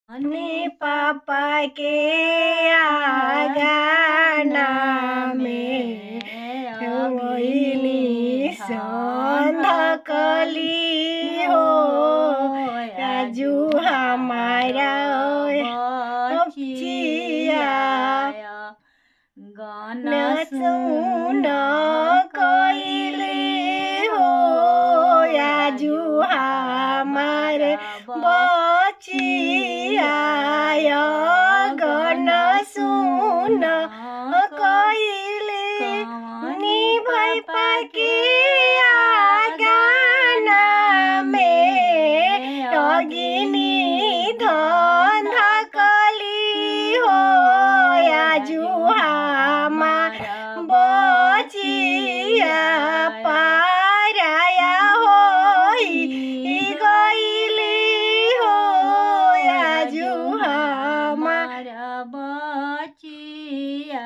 અને पापा के आगाना में वहीनी संधकली हो आजू हमारा बचिया गाना सुन कइले हो आजू हमारे बचिया गाना सुन कइले नि भाई पाके गाना में अगिनी धंधा कली हो आजू हमारा बचिया पाराया होई गइली हो आजू हमारा बचिया